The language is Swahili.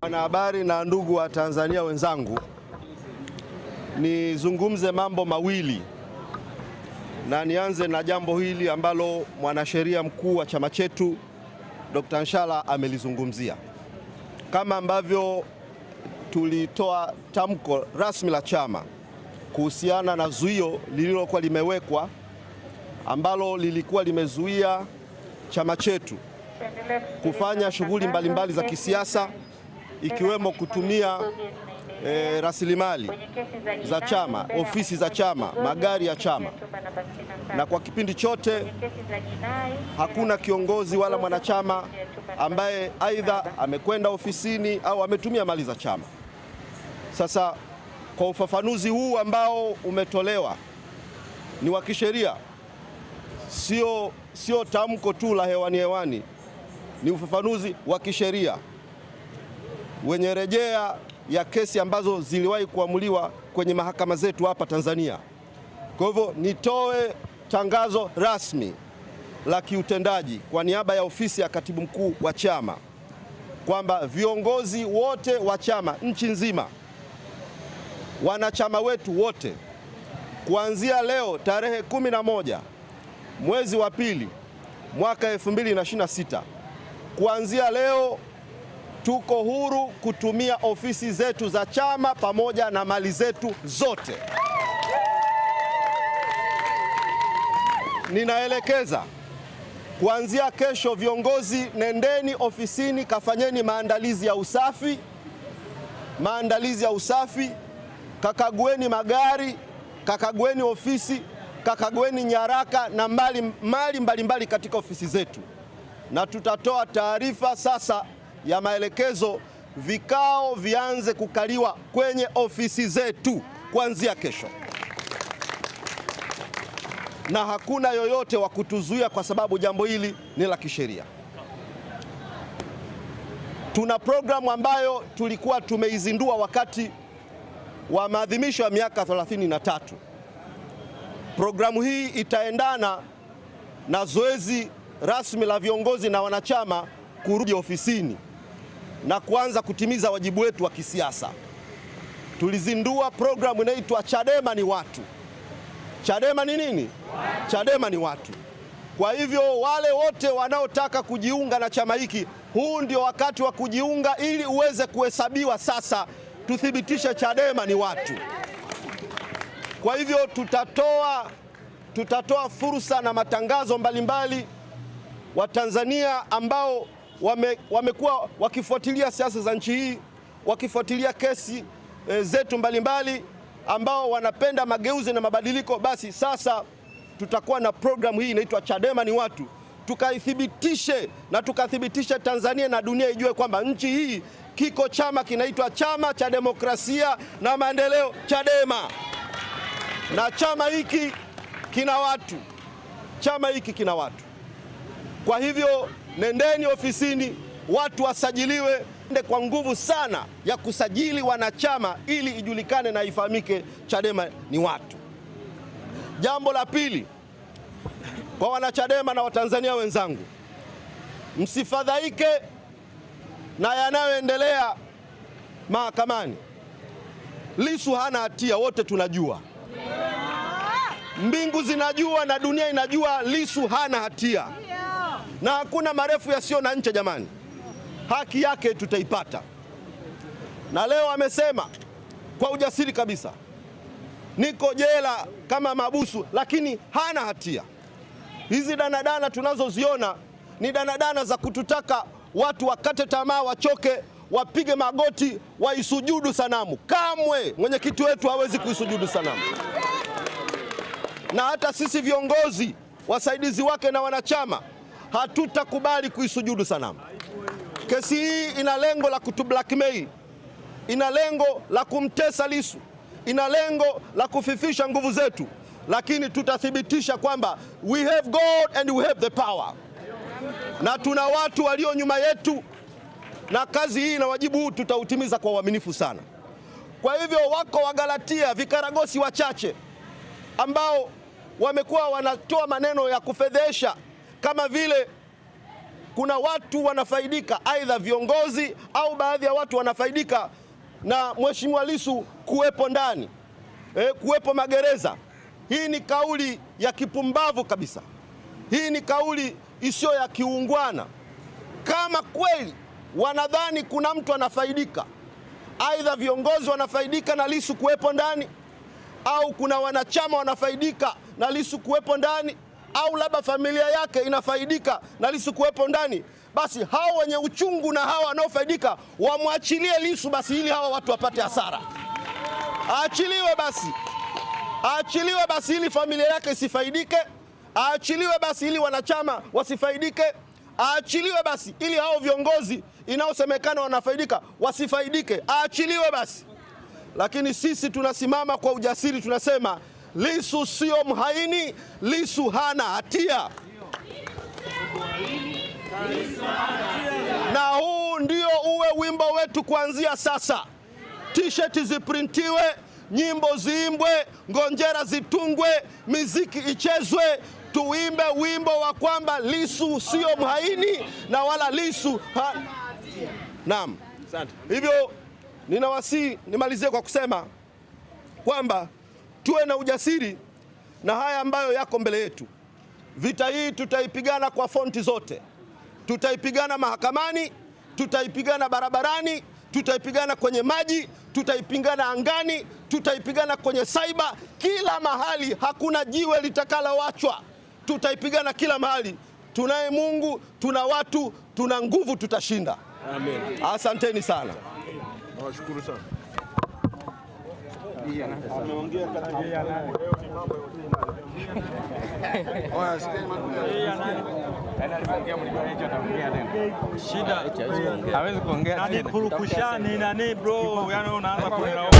Wanahabari na ndugu wa Tanzania wenzangu, nizungumze mambo mawili na nianze na jambo hili ambalo mwanasheria mkuu wa chama chetu Dr. Nshala amelizungumzia. Kama ambavyo tulitoa tamko rasmi la chama kuhusiana na zuio lililokuwa limewekwa ambalo lilikuwa limezuia chama chetu kufanya shughuli mbalimbali za kisiasa ikiwemo kutumia rasilimali za chama, ofisi za chama, magari ya chama. Na kwa kipindi chote hakuna kiongozi wala mwanachama ambaye aidha amekwenda ofisini au ametumia mali za chama. Sasa kwa ufafanuzi huu ambao umetolewa ni wa kisheria, sio tamko tu la hewani, ni ufafanuzi wa kisheria wenye rejea ya kesi ambazo ziliwahi kuamuliwa kwenye mahakama zetu hapa Tanzania. Kwa hivyo nitoe tangazo rasmi la kiutendaji kwa niaba ya ofisi ya katibu mkuu wa chama kwamba viongozi wote wa chama nchi nzima, wanachama wetu wote, kuanzia leo tarehe 11 mwezi wa pili mwaka 2026, kuanzia leo tuko huru kutumia ofisi zetu za chama pamoja na mali zetu zote. Ninaelekeza kuanzia kesho, viongozi, nendeni ofisini, kafanyeni maandalizi ya usafi, kakagueni magari, kakagueni ofisi, kakagueni nyaraka na mali mbalimbali katika ofisi zetu, na tutatoa taarifa sasa ya maelekezo, vikao vianze kukaliwa kwenye ofisi zetu kuanzia kesho, na hakuna yoyote wa kutuzuia kwa sababu jambo hili ni la kisheria. Tuna programu ambayo tulikuwa tumeizindua wakati wa maadhimisho ya miaka 33. Programu hii itaendana na zoezi rasmi la viongozi na wanachama kurudi ofisini na kuanza kutimiza wajibu wetu wa kisiasa. Tulizindua programu inaitwa Chadema ni Watu. Chadema ni nini? Chadema ni watu. Kwa hivyo wale wote wanaotaka kujiunga na chama hiki, huu ndio wakati wa kujiunga ili uweze kuhesabiwa sasa, tuthibitishe Chadema ni watu. Kwa hivyo tutatoa fursa na matangazo mbalimbali wa Tanzania ambao wamekuwa wakifuatilia siasa za nchi hii, wakifuatilia kesi zetu mbalimbali, ambao wanapenda mageuzi na mabadiliko. Basi sasa tutakuwa na programu hii inaitwa Chadema ni Watu, tukathibitishe Tanzania na dunia ijue kwamba nchi hii kiko chama kinaitwa Chama cha Demokrasia na Maendeleo, Chadema, na chama hiki kina watu. Kwa hivyo nendeni ofisini, watu wasajiliwe kwa nguvu sana ya kusajili wanachama ili ijulikane na ifahamike Chadema ni watu. Jambo la pili, kwa wanachadema na Watanzania wenzangu, msifadhaike na yanayoendelea mahakamani. Lissu hana hatia, wote tunajua. Mbingu zinajua na dunia inajua Lissu hana hatia. Na hakuna marefu yasiyo na ncha jamani. Haki yake tutaipata. Na leo amesema kwa ujasiri kabisa, niko jela kama mabusu, lakini hana hatia. Hizi danadana tunazoziona ni danadana za kututaka watu wakate tamaa, wachoke, wapige magoti, waisujudu sanamu. Kamwe mwenyekiti wetu hawezi kuisujudu sanamu. Na hata sisi viongozi, wasaidizi wake na wanachama hatutakubali kuisujudu sanamu. Kesi hii ina lengo la kutublackmail, ina lengo la kumtesa Lissu, ina lengo la kufifisha nguvu zetu, lakini tutathibitisha kwamba we have God and we have the power, na tuna watu walio nyuma yetu, na kazi hii na wajibu huu tutautimiza kwa uaminifu sana. Kwa hivyo wako Wagalatia, vikaragosi wachache ambao wamekuwa wanatoa maneno ya kufedhesha kama vile kuna watu wanafaidika, aidha viongozi au baadhi ya watu wanafaidika na Mheshimiwa Lissu kuwepo ndani, kuwepo magereza. Hii ni kauli ya kipumbavu kabisa. Hii ni kauli isiyo ya kiungwana. Kama kweli wanadhani kuna mtu anafaidika, aidha viongozi wanafaidika na Lissu kuwepo ndani, au kuna wanachama wanafaidika na Lissu kuwepo ndani, au labda familia yake inafaidika na Lissu kuwepo ndani, basi hao wenye uchungu na hao wanaofaidika wamwachilie Lissu basi, ili hawa watu wapate hasara. Aachiliwe basi ili familia yake isifaidike. Aachiliwe basi ili wanachama wasifaidike. Aachiliwe basi ili hao viongozi inaosemekana wanafaidika wasifaidike. Aachiliwe basi. Lakini sisi tunasimama kwa ujasiri, tunasema Lissu sio mhaini, Lissu hana hatia. Na huu ndio uwe wimbo wetu kuanzia sasa. T-shirt ziprintiwe, nyimbo ziimbwe, ngonjera zitungwe, miziki ichezwe, tuimbe wimbo wa kwamba Lissu sio mhaini na wala Lissu Naam. Asante. Hivyo ninawasihi nimalizie kwa kusema kwamba tuwe na ujasiri na haya ambayo yako mbele yetu. Vita hii tutaipigana kwa fonti zote. Tutaipigana mahakamani, tutaipigana barabarani, tutaipigana kwenye maji, tutaipigana angani, tutaipigana kwenye cyber, kila mahali. Hakuna jiwe litakaloachwa. Tutaipigana kila mahali. Tunaye Mungu, tuna watu, tuna nguvu, tutashinda. Amen. Asanteni sana. Nawashukuru sana. Hawezi kuongea. Nani purukushani nani bro? Yaani unaanza kuelewa.